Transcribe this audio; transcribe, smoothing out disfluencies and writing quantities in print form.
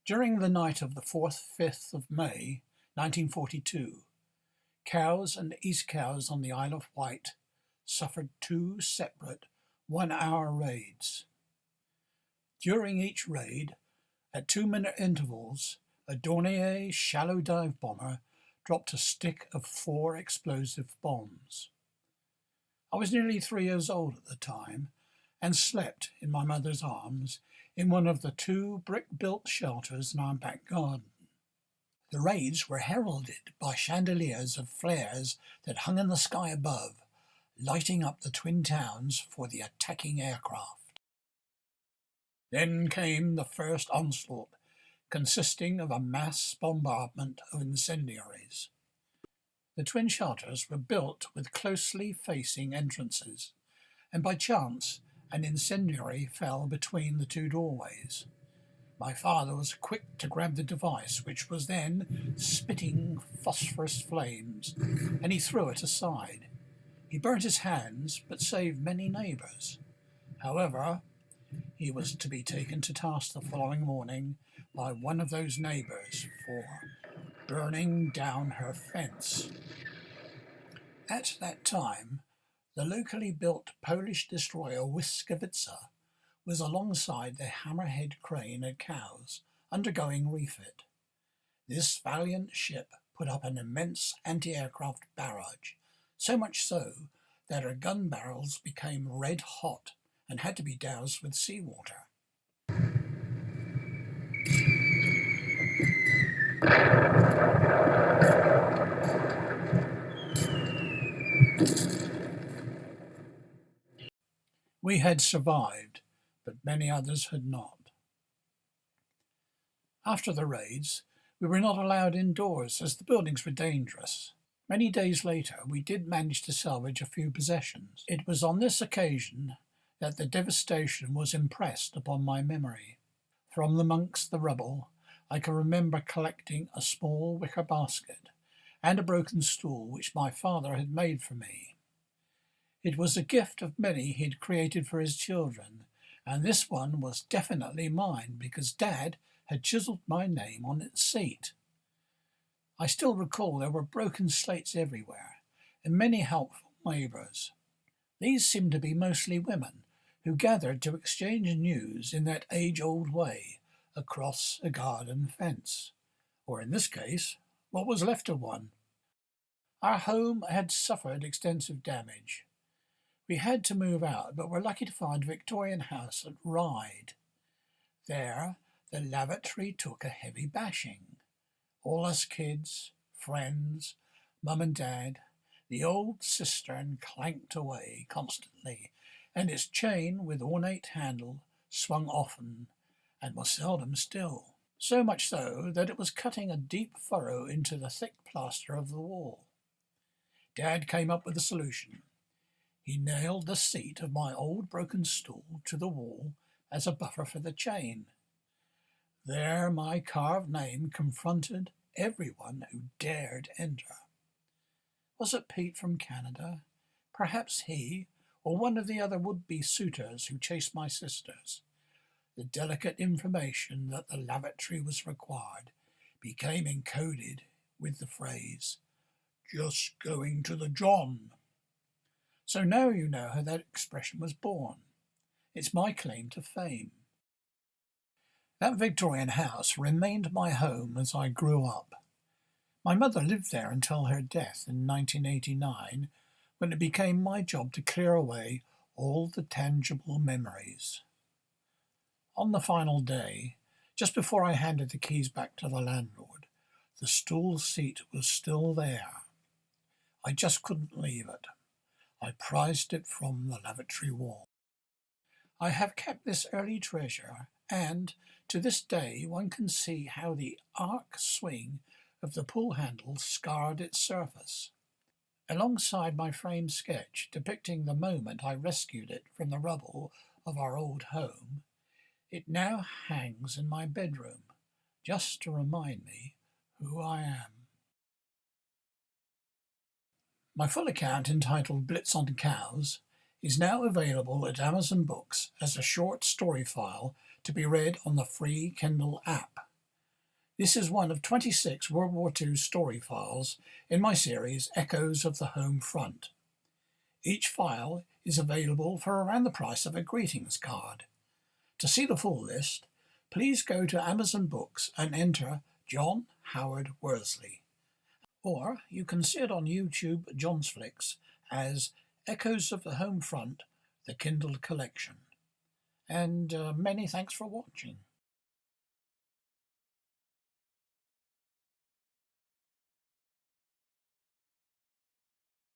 During the night of the 4th-5th of May, 1942, cows and East cows on the Isle of Wight suffered two separate one-hour raids. During each raid, at 2-minute intervals, a Dornier shallow dive bomber dropped a stick of 4 explosive bombs. I was nearly 3 years old at the time and slept in my mother's arms in one of the 2 brick-built shelters in our back garden. The raids were heralded by chandeliers of flares that hung in the sky above, lighting up the twin towns for the attacking aircraft. Then came the first onslaught, consisting of a mass bombardment of incendiaries. The twin shelters were built with closely facing entrances, and by chance an incendiary fell between the 2 doorways. My father was quick to grab the device, which was then spitting phosphorus flames, and he threw it aside. He burnt his hands, but saved many neighbours. However, he was to be taken to task the following morning by one of those neighbours for burning down her fence. At that time, the locally built Polish destroyer Błyskawica was alongside the hammerhead crane at Cowes, undergoing refit. This valiant ship put up an immense anti-aircraft barrage, so much so that her gun barrels became red hot and had to be doused with seawater. We had survived, but many others had not. After the raids, we were not allowed indoors as the buildings were dangerous. Many days later, we did manage to salvage a few possessions. It was on this occasion that the devastation was impressed upon my memory. From amongst the rubble, I can remember collecting a small wicker basket and a broken stool which my father had made for me. It was a gift of many he'd created for his children, and this one was definitely mine because Dad had chiselled my name on its seat. I still recall there were broken slates everywhere, and many helpful neighbours. These seemed to be mostly women, who gathered to exchange news in that age-old way, across a garden fence, or in this case, what was left of one. Our home had suffered extensive damage. We had to move out, but were lucky to find a Victorian house at Ryde. There, the lavatory took a heavy bashing. All us kids, friends, Mum and Dad, the old cistern clanked away constantly, and its chain with ornate handle swung often and was seldom still, so much so that it was cutting a deep furrow into the thick plaster of the wall. Dad came up with a solution. He nailed the seat of my old broken stool to the wall as a buffer for the chain. There my carved name confronted everyone who dared enter. Was it Pete from Canada? Perhaps he, or one of the other would-be suitors who chased my sisters. The delicate information that the lavatory was required became encoded with the phrase, "Just going to the John." So now you know how that expression was born. It's my claim to fame. That Victorian house remained my home as I grew up. My mother lived there until her death in 1989, when it became my job to clear away all the tangible memories. On the final day, just before I handed the keys back to the landlord, the stool seat was still there. I just couldn't leave it. I prized it from the lavatory wall. I have kept this early treasure, and to this day one can see how the arc swing of the pull handle scarred its surface. Alongside my framed sketch depicting the moment I rescued it from the rubble of our old home, it now hangs in my bedroom, just to remind me who I am. My full account, entitled Blitz on Cows, is now available at Amazon Books as a short story file to be read on the free Kindle app. This is one of 26 World War II story files in my series Echoes of the Home Front. Each file is available for around the price of a greetings card. To see the full list, please go to Amazon Books and enter John-Howard-Worsley. Or you can see it on YouTube John's Flicks as Echoes of the Home Front, the Kindle collection. And many thanks for watching.